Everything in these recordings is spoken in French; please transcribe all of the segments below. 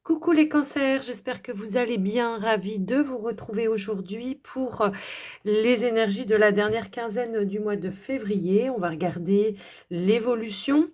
Coucou les cancers, j'espère que vous allez bien. Ravie de vous retrouver aujourd'hui pour les énergies de la dernière quinzaine du mois de février. On va regarder l'évolution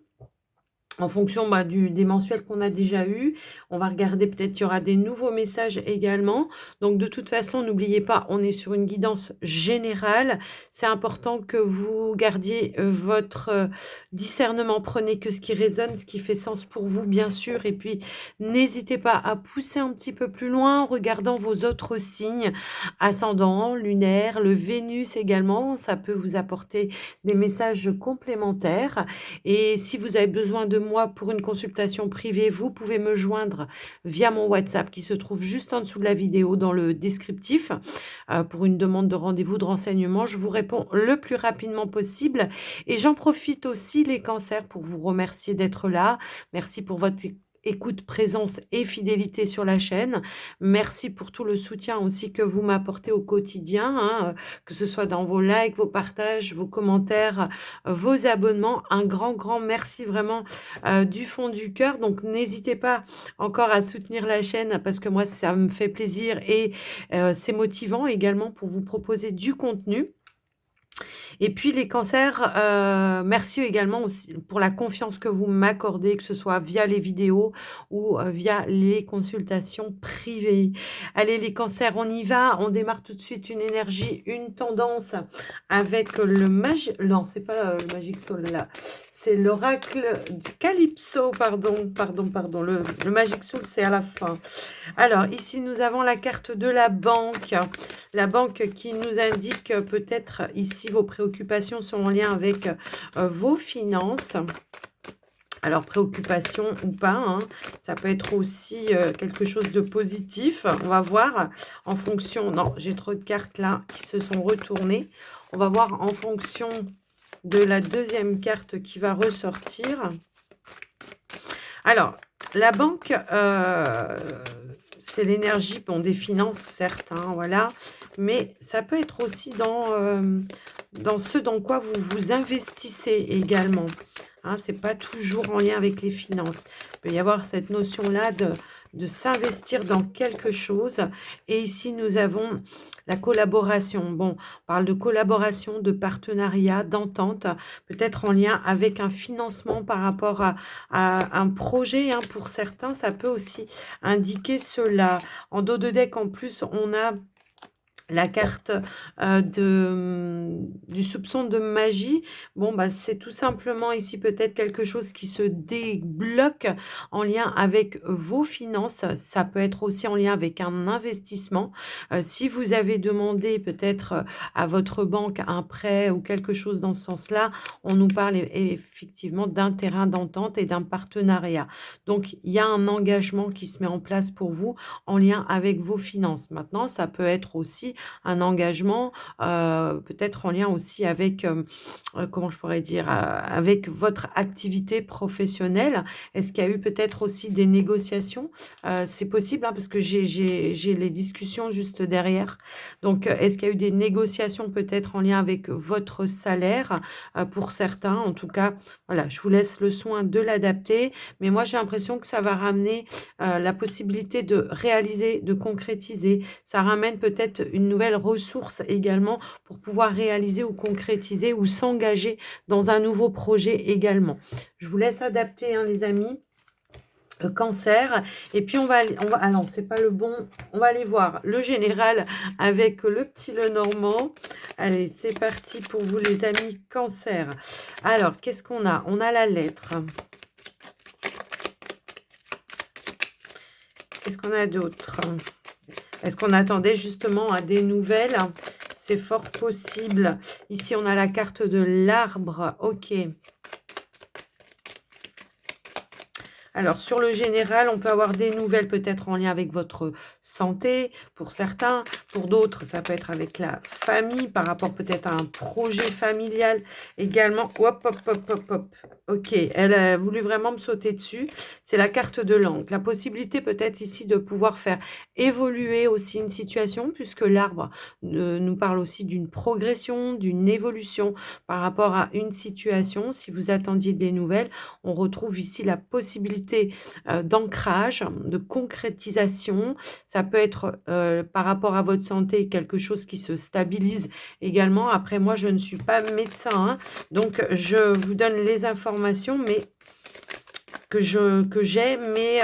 en fonction des mensuels qu'on a déjà eus. On va regarder, peut-être il y aura des nouveaux messages également. Donc de toute façon, n'oubliez pas, on est sur une guidance générale. C'est important que vous gardiez votre discernement. Prenez que ce qui résonne, ce qui fait sens pour vous, bien sûr. Et puis, n'hésitez pas à pousser un petit peu plus loin en regardant vos autres signes, ascendant, lunaire, le Vénus également. Ça peut vous apporter des messages complémentaires. Et si vous avez besoin de moi pour une consultation privée, vous pouvez me joindre via mon WhatsApp qui se trouve juste en dessous de la vidéo dans le descriptif pour une demande de rendez-vous de renseignement. Je vous réponds le plus rapidement possible et j'en profite aussi les cancers pour vous remercier d'être là. Merci pour votre écoute, présence et fidélité sur la chaîne. Merci pour tout le soutien aussi que vous m'apportez au quotidien, hein, que ce soit dans vos likes, vos partages, vos commentaires, vos abonnements. Un grand, grand merci vraiment du fond du cœur. Donc, n'hésitez pas encore à soutenir la chaîne parce que moi, ça me fait plaisir et c'est motivant également pour vous proposer du contenu. Et puis les cancers, merci également aussi pour la confiance que vous m'accordez, que ce soit via les vidéos ou via les consultations privées. Allez les cancers, on y va. On démarre tout de suite une énergie, une tendance avec le non, c'est pas le Magic Soul là. C'est l'oracle du Calypso, pardon. Le Magic Soul, c'est à la fin. Alors, ici, nous avons la carte de la banque. La banque qui nous indique peut-être ici vos préoccupations sont en lien avec vos finances. Alors, préoccupation ou pas, hein, ça peut être aussi quelque chose de positif. On va voir en fonction... Non, j'ai trop de cartes là qui se sont retournées. On va voir en fonction de la deuxième carte qui va ressortir. Alors, la banque, c'est l'énergie des finances, certes, hein, voilà, mais ça peut être aussi dans ce dans quoi vous vous investissez également. Hein, ce n'est pas toujours en lien avec les finances. Il peut y avoir cette notion-là de s'investir dans quelque chose. Et ici, nous avons la collaboration. Bon, on parle de collaboration, de partenariat, d'entente, peut-être en lien avec un financement par rapport à un projet. Hein, pour certains, ça peut aussi indiquer cela. En dos de deck, en plus, on a la carte du soupçon de magie. Bon, c'est tout simplement ici peut-être quelque chose qui se débloque en lien avec vos finances. Ça peut être aussi en lien avec un investissement. Si vous avez demandé peut-être à votre banque un prêt ou quelque chose dans ce sens-là, on nous parle effectivement d'un terrain d'entente et d'un partenariat. Donc, il y a un engagement qui se met en place pour vous en lien avec vos finances. Maintenant, ça peut être aussi un engagement, peut-être en lien aussi avec, comment je pourrais dire, avec votre activité professionnelle. Est-ce qu'il y a eu peut-être aussi des négociations? C'est possible, hein, parce que j'ai les discussions juste derrière. Donc, est-ce qu'il y a eu des négociations peut-être en lien avec votre salaire? Pour certains, en tout cas, voilà, je vous laisse le soin de l'adapter. Mais moi, j'ai l'impression que ça va ramener la possibilité de réaliser, de concrétiser. Ça ramène peut-être une nouvelle ressource également pour pouvoir réaliser ou concrétiser ou s'engager dans un nouveau projet également. Je vous laisse adapter, hein, les amis. Cancer, et puis on va ah non, c'est pas le bon, on va aller voir le général avec le petit Lenormand. Allez, c'est parti pour vous les amis Cancer. Alors, qu'est-ce qu'on a? On a la lettre. Qu'est-ce qu'on a d'autre? Est-ce qu'on attendait justement à des nouvelles? C'est fort possible. Ici, on a la carte de l'arbre. Ok. Alors, sur le général, on peut avoir des nouvelles peut-être en lien avec votre santé, pour certains. Pour d'autres, ça peut être avec la famille, par rapport peut-être à un projet familial également. Hop, hop, hop, hop, hop. Ok, elle a voulu vraiment me sauter dessus. C'est la carte de langue. La possibilité peut-être ici de pouvoir faire évoluer aussi une situation, puisque l'arbre nous parle aussi d'une progression, d'une évolution par rapport à une situation. Si vous attendiez des nouvelles, on retrouve ici la possibilité difficultés d'ancrage, de concrétisation. Ça peut être, par rapport à votre santé, quelque chose qui se stabilise également. Après moi, je ne suis pas médecin, hein, donc je vous donne les informations, mais que j'ai, mais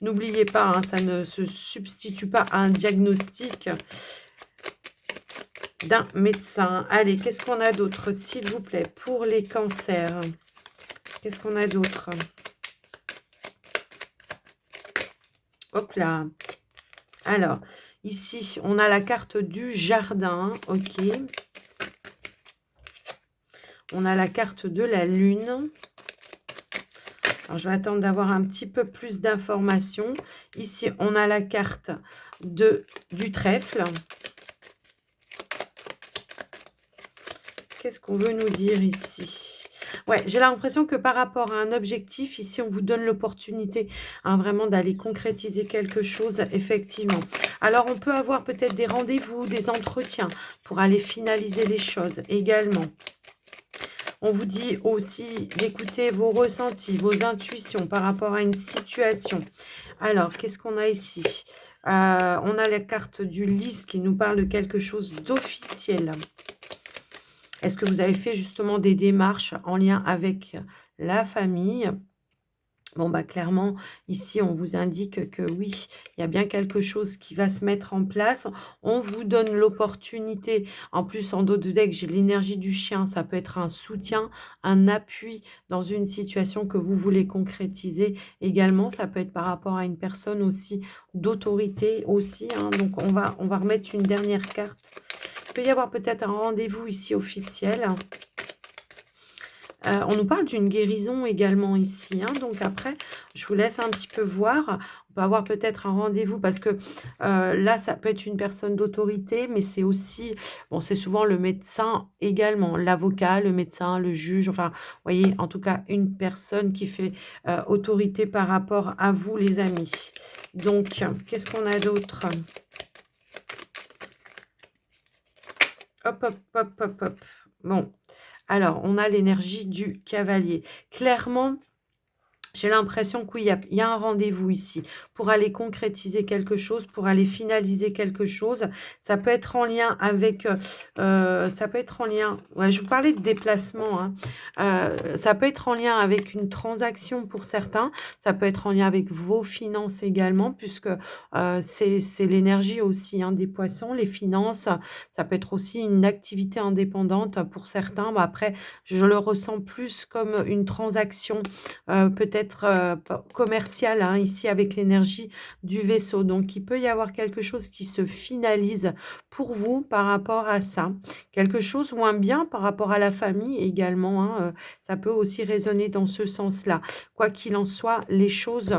n'oubliez pas, hein, ça ne se substitue pas à un diagnostic d'un médecin. Allez, qu'est-ce qu'on a d'autre, s'il vous plaît, pour les cancers? Qu'est-ce qu'on a d'autre? Hop là. Alors, ici, on a la carte du jardin, ok. On a la carte de la lune. Alors, je vais attendre d'avoir un petit peu plus d'informations. Ici, on a la carte du trèfle. Qu'est-ce qu'on veut nous dire ici? Ouais, j'ai l'impression que par rapport à un objectif, ici, on vous donne l'opportunité, hein, vraiment d'aller concrétiser quelque chose, effectivement. Alors, on peut avoir peut-être des rendez-vous, des entretiens pour aller finaliser les choses également. On vous dit aussi d'écouter vos ressentis, vos intuitions par rapport à une situation. Alors, qu'est-ce qu'on a ici? On a la carte du lys qui nous parle de quelque chose d'officiel. Est-ce que vous avez fait justement des démarches en lien avec la famille? Bon, bah clairement, ici, on vous indique que oui, il y a bien quelque chose qui va se mettre en place. On vous donne l'opportunité. En plus, en dos de deck, j'ai l'énergie du chien. Ça peut être un soutien, un appui dans une situation que vous voulez concrétiser également. Ça peut être par rapport à une personne aussi d'autorité aussi, hein. Donc, on va remettre une dernière carte. Il peut y avoir peut-être un rendez-vous ici officiel. On nous parle d'une guérison également ici, hein, donc après, je vous laisse un petit peu voir. On peut avoir peut-être un rendez-vous parce que là, ça peut être une personne d'autorité, mais c'est aussi, bon, c'est souvent le médecin également, l'avocat, le médecin, le juge, enfin, vous voyez, en tout cas, une personne qui fait autorité par rapport à vous, les amis. Donc, qu'est-ce qu'on a d'autre? Hop, hop, hop, hop, hop. Bon. Alors, on a l'énergie du cavalier. Clairement, j'ai l'impression qu'il y a un rendez-vous ici pour aller concrétiser quelque chose, pour aller finaliser quelque chose. Ça peut être en lien avec, ça peut être en lien, ouais, je vous parlais de déplacement, hein. Ça peut être en lien avec une transaction pour certains. Ça peut être en lien avec vos finances également, puisque c'est l'énergie aussi, hein, des poissons, les finances. Ça peut être aussi une activité indépendante pour certains. Mais après, je le ressens plus comme une transaction peut-être commercial, hein, ici avec l'énergie du vaisseau. Donc, il peut y avoir quelque chose qui se finalise pour vous par rapport à ça. Quelque chose ou un bien par rapport à la famille également, hein, ça peut aussi résonner dans ce sens-là. Quoi qu'il en soit, les choses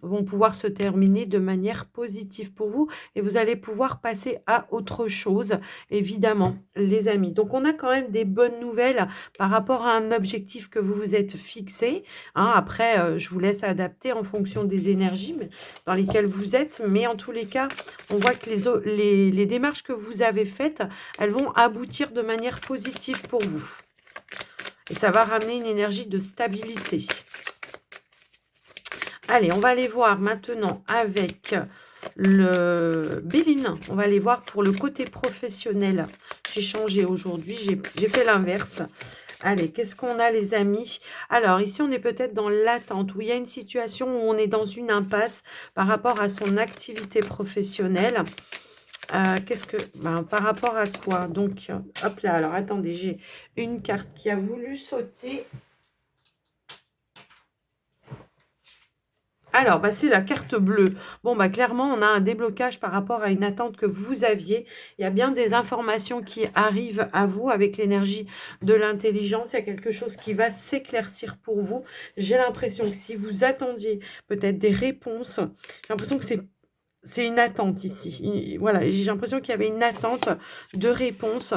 vont pouvoir se terminer de manière positive pour vous et vous allez pouvoir passer à autre chose, évidemment, les amis. Donc, on a quand même des bonnes nouvelles par rapport à un objectif que vous vous êtes fixé, hein. Après, je vous laisse adapter en fonction des énergies dans lesquelles vous êtes, mais en tous les cas, on voit que les démarches que vous avez faites, elles vont aboutir de manière positive pour vous. Et ça va ramener une énergie de stabilité. Allez, on va aller voir maintenant avec le Béline. On va aller voir pour le côté professionnel. J'ai changé aujourd'hui, j'ai fait l'inverse. Allez, qu'est-ce qu'on a, les amis? Alors, ici, on est peut-être dans l'attente, où il y a une situation où on est dans une impasse par rapport à son activité professionnelle. Par rapport à quoi? Donc, hop là, alors attendez, j'ai une carte qui a voulu sauter. Alors, bah, c'est la carte bleue. Bon, bah, clairement, on a un déblocage par rapport à une attente que vous aviez. Il y a bien des informations qui arrivent à vous avec l'énergie de l'intelligence. Il y a quelque chose qui va s'éclaircir pour vous. J'ai l'impression que si vous attendiez peut-être des réponses, j'ai l'impression que c'est une attente ici. Voilà, j'ai l'impression qu'il y avait une attente de réponse.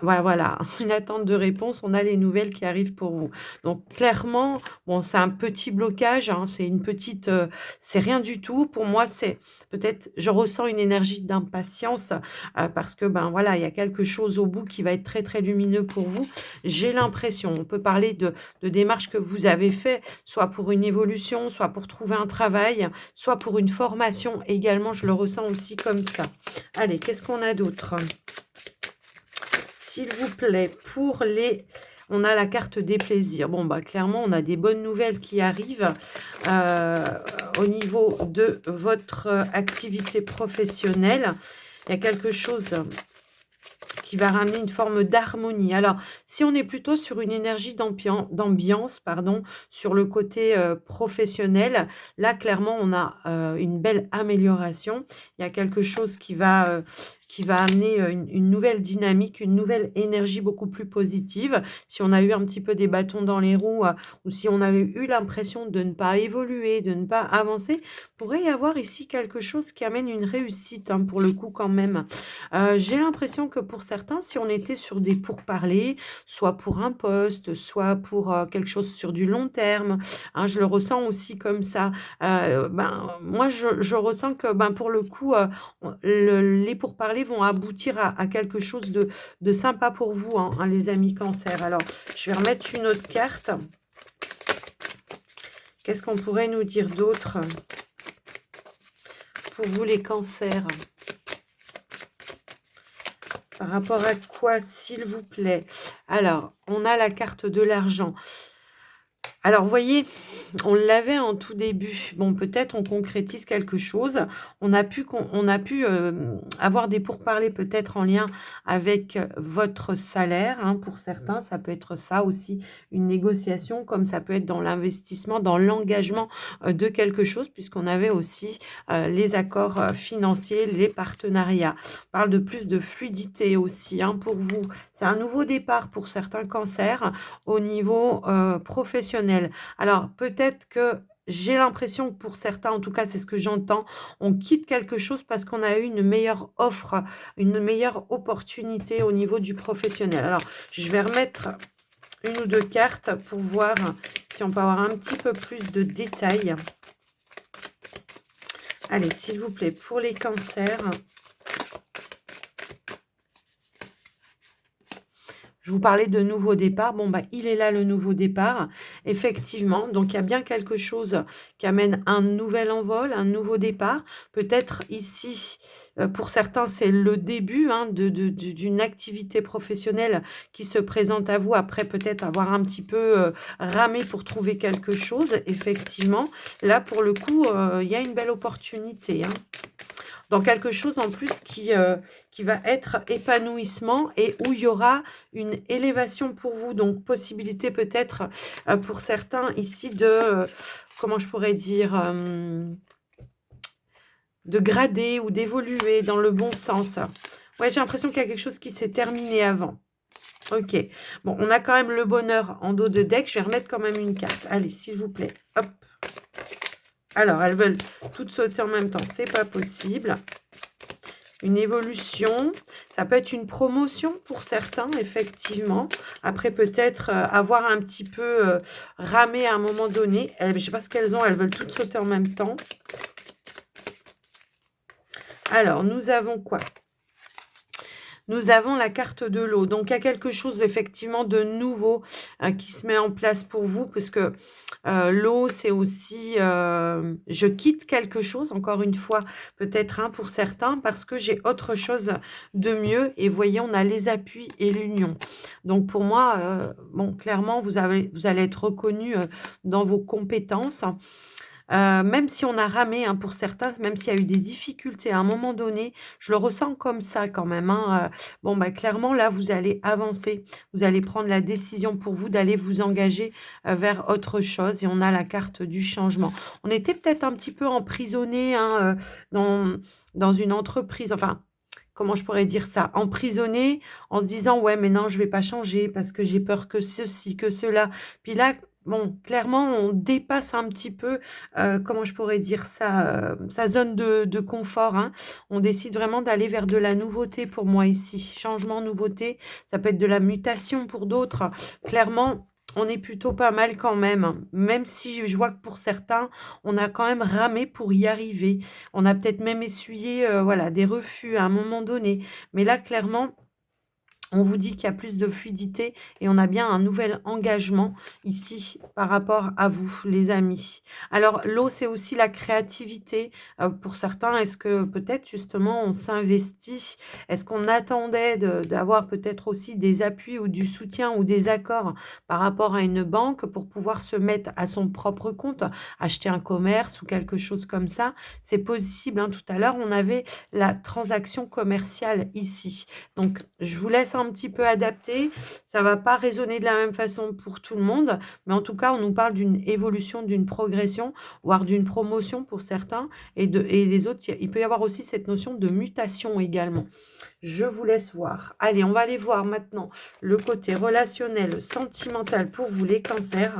Voilà, une attente de réponse. On a les nouvelles qui arrivent pour vous. Donc clairement, bon, c'est un petit blocage, hein, c'est une petite, c'est rien du tout. Pour moi, c'est peut-être, je ressens une énergie d'impatience parce que ben voilà, il y a quelque chose au bout qui va être très très lumineux pour vous. J'ai l'impression, on peut parler de démarches que vous avez fait, soit pour une évolution, soit pour trouver un travail, soit pour une formation également, je le ressens aussi comme ça. Allez, qu'est-ce qu'on a d'autre? S'il vous plaît, pour les... On a la carte des plaisirs. Bon, bah clairement, on a des bonnes nouvelles qui arrivent au niveau de votre activité professionnelle. Il y a quelque chose qui va ramener une forme d'harmonie. Alors, si on est plutôt sur une énergie d'ambiance, pardon, sur le côté professionnel, là, clairement, on a une belle amélioration. Il y a quelque chose qui va amener une nouvelle dynamique, une nouvelle énergie beaucoup plus positive. Si on a eu un petit peu des bâtons dans les roues ou si on avait eu l'impression de ne pas évoluer, de ne pas avancer, pourrait y avoir ici quelque chose qui amène une réussite, hein, pour le coup quand même. J'ai l'impression que pour certains, si on était sur des pourparlers, soit pour un poste, soit pour, quelque chose sur du long terme, hein, je le ressens aussi comme ça. Ben, moi je ressens que, ben, pour le coup, les pourparlers vont aboutir à quelque chose de sympa pour vous, hein, les amis Cancer. Alors, je vais remettre une autre carte. Qu'est-ce qu'on pourrait nous dire d'autre pour vous les cancers? Par rapport à quoi, s'il vous plaît? Alors, on a la carte de l'argent. Alors, vous voyez, on l'avait en tout début. Bon, peut-être on concrétise quelque chose. On a pu avoir des pourparlers peut-être en lien avec votre salaire, hein, pour certains. Ça peut être ça aussi, une négociation, comme ça peut être dans l'investissement, dans l'engagement de quelque chose, puisqu'on avait aussi les accords financiers, les partenariats. On parle de plus de fluidité aussi, hein, pour vous. C'est un nouveau départ pour certains cancers au niveau professionnel. Alors, peut-être que j'ai l'impression que pour certains, en tout cas, c'est ce que j'entends, on quitte quelque chose parce qu'on a eu une meilleure offre, une meilleure opportunité au niveau du professionnel. Alors, je vais remettre une ou deux cartes pour voir si on peut avoir un petit peu plus de détails. Allez, s'il vous plaît, pour les cancers... Je vous parlais de nouveau départ. Bon, bah, il est là, le nouveau départ. Effectivement, donc il y a bien quelque chose qui amène un nouvel envol, un nouveau départ. Peut-être ici, pour certains, c'est le début, hein, d'une activité professionnelle qui se présente à vous après peut-être avoir un petit peu ramé pour trouver quelque chose. Effectivement, là, pour le coup, il y a une belle opportunité, hein, dans quelque chose en plus qui va être épanouissement et où il y aura une élévation pour vous. Donc, possibilité peut-être pour certains ici de, comment je pourrais dire, de grader ou d'évoluer dans le bon sens. Ouais, j'ai l'impression qu'il y a quelque chose qui s'est terminé avant. Ok. Bon, on a quand même le bonheur en dos de deck. Je vais remettre quand même une carte. Allez, s'il vous plaît. Hop. Alors, elles veulent toutes sauter en même temps. C'est pas possible. Une évolution, ça peut être une promotion pour certains, effectivement. Après, peut-être avoir un petit peu ramé à un moment donné. Je ne sais pas ce qu'elles ont, elles veulent toutes sauter en même temps. Alors, nous avons quoi? Nous avons la carte de l'eau. Donc, il y a quelque chose effectivement de nouveau qui se met en place pour vous, parce que l'eau, c'est aussi je quitte quelque chose, encore une fois, peut-être, hein, pour certains, parce que j'ai autre chose de mieux. Et voyez, on a les appuis et l'union. Donc, pour moi, bon, clairement, vous allez être reconnu dans vos compétences. Même si on a ramé, hein, pour certains, même s'il y a eu des difficultés à un moment donné, je le ressens comme ça quand même, hein, bon, bah, clairement, là, vous allez avancer. Vous allez prendre la décision pour vous d'aller vous engager vers autre chose et on a la carte du changement. On était peut-être un petit peu emprisonnés, hein, dans une entreprise, enfin, comment je pourrais dire ça? Emprisonnés en se disant: «Ouais, mais non, je vais pas changer parce que j'ai peur que ceci, que cela». Puis là, bon, clairement, on dépasse un petit peu, comment je pourrais dire ça? Sa zone de confort, hein. On décide vraiment d'aller vers de la nouveauté pour moi ici. Changement, nouveauté, ça peut être de la mutation pour d'autres. Clairement, on est plutôt pas mal quand même, hein. Même si je vois que pour certains, on a quand même ramé pour y arriver. On a peut-être même essuyé, voilà, des refus à un moment donné. Mais là, clairement, on vous dit qu'il y a plus de fluidité et on a bien un nouvel engagement ici par rapport à vous, les amis. Alors, l'eau, c'est aussi la créativité. Pour certains, est-ce que peut-être justement on s'investit? Est-ce qu'on attendait d'avoir peut-être aussi des appuis ou du soutien ou des accords par rapport à une banque pour pouvoir se mettre à son propre compte, acheter un commerce ou quelque chose comme ça? C'est possible, hein. Tout à l'heure, on avait la transaction commerciale ici. Donc, je vous laisse un petit peu adapter. Ça va pas résonner de la même façon pour tout le monde, mais en tout cas, on nous parle d'une évolution, d'une progression, voire d'une promotion pour certains et les autres, il peut y avoir aussi cette notion de mutation également. Je vous laisse voir. Allez, on va aller voir maintenant le côté relationnel, sentimental pour vous, les cancers.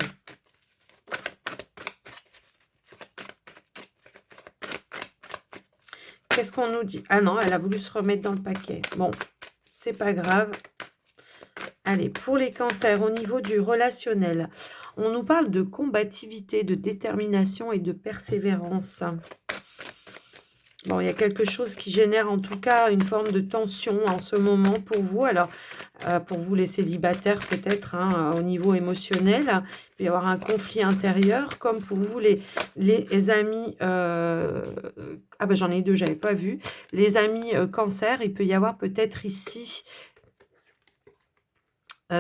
Qu'est-ce qu'on nous dit? Ah non, elle a voulu se remettre dans le paquet. Bon, c'est pas grave. Allez, pour les cancers, au niveau du relationnel, on nous parle de combativité, de détermination et de persévérance. Bon, il y a quelque chose qui génère en tout cas une forme de tension en ce moment pour vous. Alors, pour vous les célibataires peut-être, hein, au niveau émotionnel, il peut y avoir un conflit intérieur, comme pour vous les amis, ah ben j'en ai 2, j'avais pas vu. Les amis, cancer, il peut y avoir peut-être ici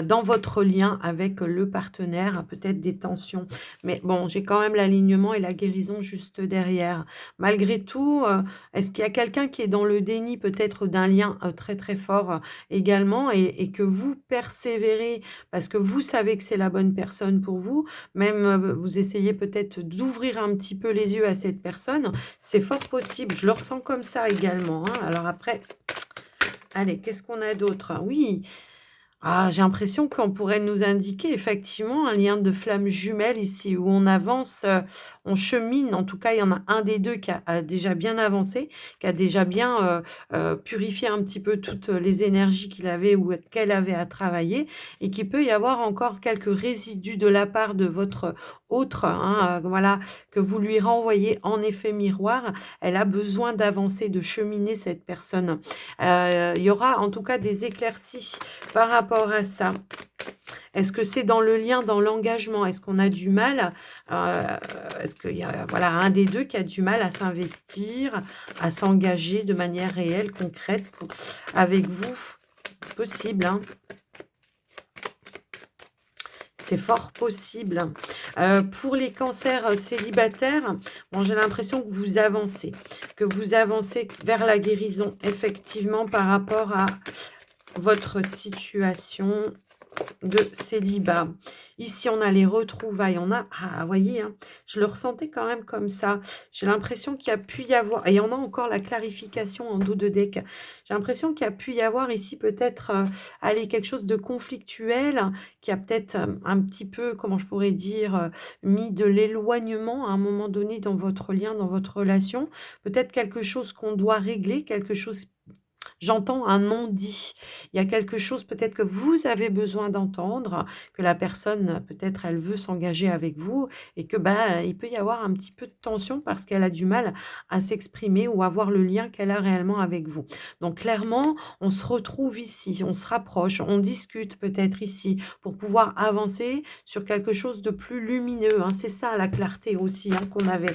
dans votre lien avec le partenaire, peut-être des tensions. Mais bon, j'ai quand même l'alignement et la guérison juste derrière. Malgré tout, est-ce qu'il y a quelqu'un qui est dans le déni peut-être d'un lien, très, très fort, également et que vous persévérez parce que vous savez que c'est la bonne personne pour vous, même, vous essayez peut-être d'ouvrir un petit peu les yeux à cette personne, c'est fort possible. Je le ressens comme ça également, hein. Alors après, allez, qu'est-ce qu'on a d'autre? Oui, ah, j'ai l'impression qu'on pourrait nous indiquer effectivement un lien de flamme jumelle ici où on avance, on chemine. En tout cas, il y en a un des 2 qui a déjà bien avancé, qui a déjà bien, purifié un petit peu toutes les énergies qu'il avait ou qu'elle avait à travailler et qu'il peut y avoir encore quelques résidus de la part de votre autre, hein, voilà, que vous lui renvoyez en effet miroir. Elle a besoin d'avancer, de cheminer cette personne. Il y aura en tout cas des éclaircies par rapport à ça. Est-ce que c'est dans le lien, dans l'engagement? Est-ce qu'on a du mal, heu, est-ce qu'il y a, voilà, un des 2 qui a du mal à s'investir, à s'engager de manière réelle, concrète pour avec vous? Possible, hein. C'est fort possible. Pour les cancers, célibataires, bon, j'ai l'impression que vous avancez vers la guérison effectivement par rapport à votre situation de célibat. Ici, on a les retrouvailles, on a ah, vous voyez, hein, je le ressentais quand même comme ça. J'ai l'impression qu'il y a pu y avoir et on a encore la clarification en dos de deck. J'ai l'impression qu'il y a pu y avoir ici peut-être, allez, quelque chose de conflictuel qui a peut-être, un petit peu, comment je pourrais dire, mis de l'éloignement à un moment donné dans votre lien, dans votre relation. Peut-être quelque chose qu'on doit régler, quelque chose. J'entends un non-dit. Il y a quelque chose peut-être que vous avez besoin d'entendre, que la personne, peut-être, elle veut s'engager avec vous et que, bah, il peut y avoir un petit peu de tension parce qu'elle a du mal à s'exprimer ou à voir le lien qu'elle a réellement avec vous. Donc clairement, on se retrouve ici, on se rapproche, on discute peut-être ici pour pouvoir avancer sur quelque chose de plus lumineux, hein. C'est ça la clarté aussi, hein, qu'on avait.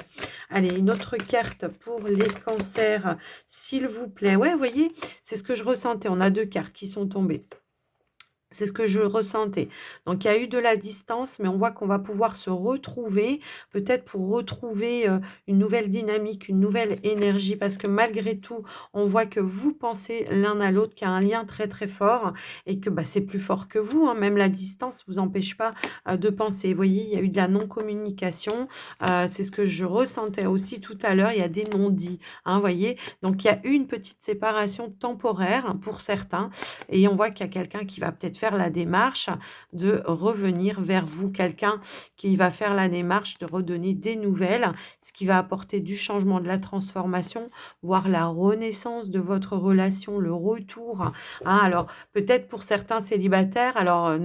Allez, une autre carte pour les cancers, s'il vous plaît. Ouais, vous voyez? C'est ce que je ressentais. On a 2 cartes qui sont tombées. C'est ce que je ressentais. Donc il y a eu de la distance, mais on voit qu'on va pouvoir se retrouver, peut-être pour retrouver, une nouvelle dynamique, une nouvelle énergie. Parce que malgré tout, on voit que vous pensez l'un à l'autre, qu'il y a un lien très, très fort et que, bah, c'est plus fort que vous, hein. Même la distance vous empêche pas, de penser. Vous voyez, il y a eu de la non-communication, c'est ce que je ressentais aussi tout à l'heure. Il y a des non-dits, hein, vous voyez? Donc il y a eu une petite séparation temporaire pour certains et on voit qu'il y a quelqu'un qui va peut-être faire la démarche de revenir vers vous. Quelqu'un qui va faire la démarche de redonner des nouvelles, ce qui va apporter du changement, de la transformation, voire la renaissance de votre relation, le retour, hein. Alors, peut-être pour certains célibataires, alors,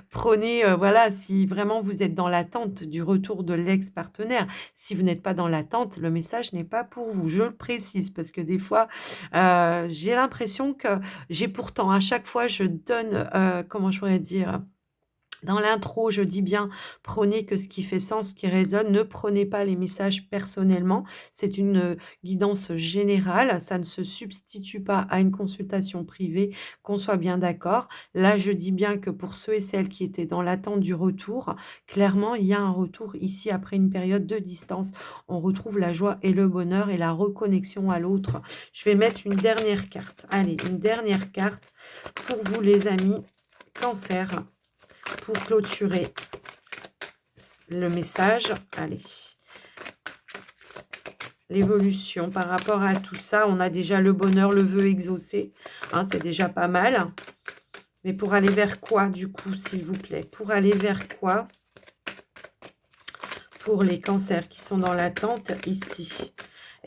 prenez, voilà, si vraiment vous êtes dans l'attente du retour de l'ex-partenaire. Si vous n'êtes pas dans l'attente, le message n'est pas pour vous. Je le précise parce que des fois, j'ai l'impression que j'ai pourtant à chaque fois je donne, comment je pourrais dire? Dans l'intro, je dis bien: «Prenez que ce qui fait sens, qui résonne, ne prenez pas les messages personnellement». C'est une, guidance générale, ça ne se substitue pas à une consultation privée, qu'on soit bien d'accord. Là, je dis bien que pour ceux et celles qui étaient dans l'attente du retour, clairement, il y a un retour ici après une période de distance. On retrouve la joie et le bonheur et la reconnexion à l'autre. Je vais mettre une dernière carte. Allez, une dernière carte pour vous les amis, Cancer. Pour clôturer le message, allez, l'évolution par rapport à tout ça, on a déjà le bonheur, le vœu exaucé, hein, c'est déjà pas mal. Mais pour aller vers quoi, du coup, s'il vous plaît? Pour aller vers quoi? Pour les cancers qui sont dans l'attente ici.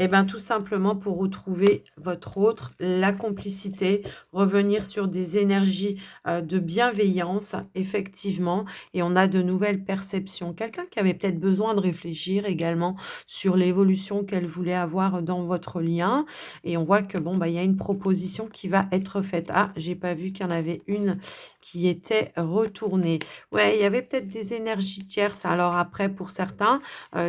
Eh bien, tout simplement pour retrouver votre autre, la complicité, revenir sur des énergies de bienveillance, effectivement, et on a de nouvelles perceptions. Quelqu'un qui avait peut-être besoin de réfléchir également sur l'évolution qu'elle voulait avoir dans votre lien, et on voit que bon, bah, il y a une proposition qui va être faite. Ah, j'ai pas vu qu'il y en avait une qui était retournée. Ouais, il y avait peut-être des énergies tierces. Alors après, pour certains,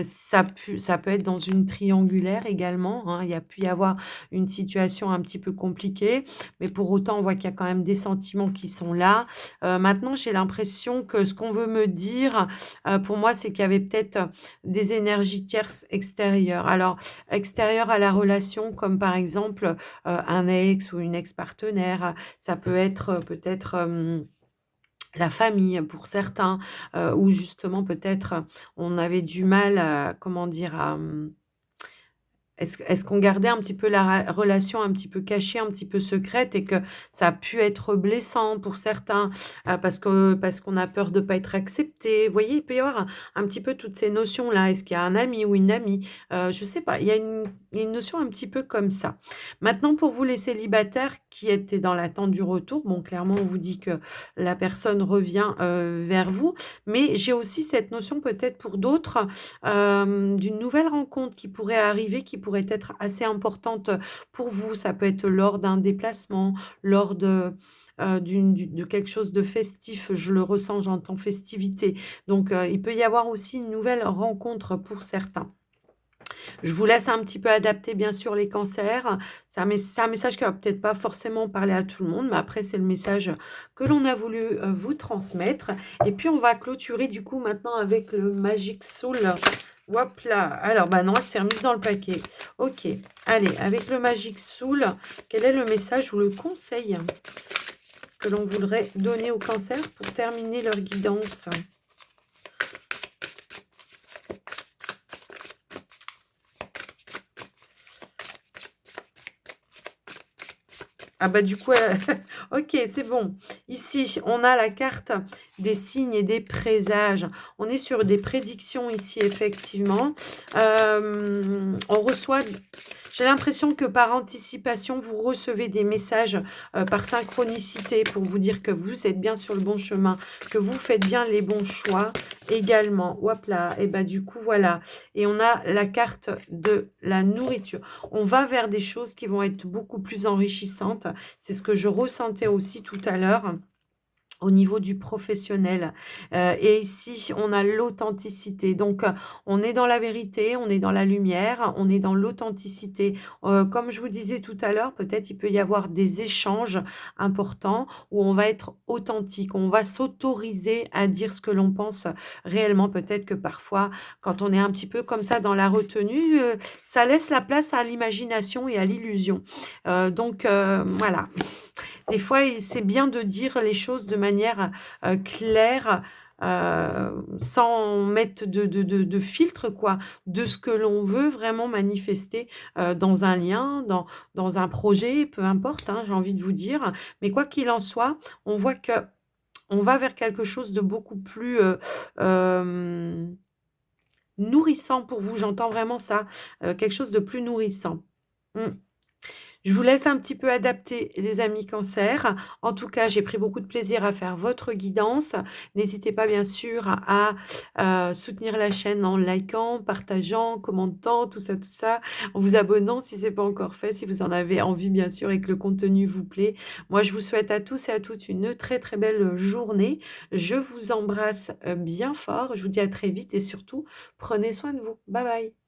ça peut être dans une triangulaire également, hein. Il y a pu y avoir une situation un petit peu compliquée, mais pour autant, on voit qu'il y a quand même des sentiments qui sont là. Maintenant, j'ai l'impression que ce qu'on veut me dire, pour moi, c'est qu'il y avait peut-être, des énergies tierces extérieures. Alors, extérieures à la relation, comme par exemple, un ex ou une ex-partenaire. Ça peut être, peut-être, la famille pour certains, ou justement peut-être, on avait du mal à comment dire? Est-ce qu'on gardait un petit peu la relation un petit peu cachée, un petit peu secrète et que ça a pu être blessant pour certains, parce qu'on a peur de pas être accepté? Vous voyez, il peut y avoir un petit peu toutes ces notions-là. Est-ce qu'il y a un ami ou une amie? Je sais pas, il y a une notion un petit peu comme ça. Maintenant pour vous les célibataires qui étaient dans l'attente du retour, bon clairement on vous dit que la personne revient, vers vous, mais j'ai aussi cette notion peut-être pour d'autres, d'une nouvelle rencontre qui pourrait arriver, qui pourrait être assez importante pour vous. Ça peut être lors d'un déplacement, lors de quelque chose de festif. Je le ressens, j'entends festivité. Donc, il peut y avoir aussi une nouvelle rencontre pour certains. Je vous laisse un petit peu adapter, bien sûr, les cancers. C'est un message qui va peut-être pas forcément parler à tout le monde, mais après, c'est le message que l'on a voulu vous transmettre. Et puis, on va clôturer, du coup, maintenant avec le Magic Soul. Hop là. Alors, bah non, elle s'est remise dans le paquet. Ok. Allez, avec le Magic Soul, quel est le message ou le conseil que l'on voudrait donner aux cancers pour terminer leur guidance? Ah bah du coup, OK, c'est bon. Ici, on a la carte des signes et des présages. On est sur des prédictions ici, effectivement. On reçoit j'ai l'impression que par anticipation, vous recevez des messages, par synchronicité pour vous dire que vous êtes bien sur le bon chemin, que vous faites bien les bons choix également. Hop là et bah, du coup, voilà et on a la carte de la nourriture. On va vers des choses qui vont être beaucoup plus enrichissantes. C'est ce que je ressentais aussi tout à l'heure au niveau du professionnel, et ici, on a l'authenticité. Donc, on est dans la vérité, on est dans la lumière, on est dans l'authenticité. Comme je vous disais tout à l'heure, peut-être il peut y avoir des échanges importants où on va être authentique, on va s'autoriser à dire ce que l'on pense réellement. Peut-être que parfois, quand on est un petit peu comme ça dans la retenue, ça laisse la place à l'imagination et à l'illusion. Donc, voilà. Des fois, c'est bien de dire les choses de manière, claire, sans mettre de filtre quoi, de ce que l'on veut vraiment manifester, dans un lien, dans un projet, peu importe, hein, j'ai envie de vous dire. Mais quoi qu'il en soit, on voit que on va vers quelque chose de beaucoup plus, hem, nourrissant pour vous. J'entends vraiment ça, quelque chose de plus nourrissant. Mmh. Je vous laisse un petit peu adapter, les amis Cancer. En tout cas, j'ai pris beaucoup de plaisir à faire votre guidance. N'hésitez pas bien sûr à, soutenir la chaîne en likant, partageant, commentant, tout ça, en vous abonnant si ce n'est pas encore fait, si vous en avez envie bien sûr et que le contenu vous plaît. Moi, je vous souhaite à tous et à toutes une très, très belle journée. Je vous embrasse, bien fort. Je vous dis à très vite et surtout, prenez soin de vous. Bye bye.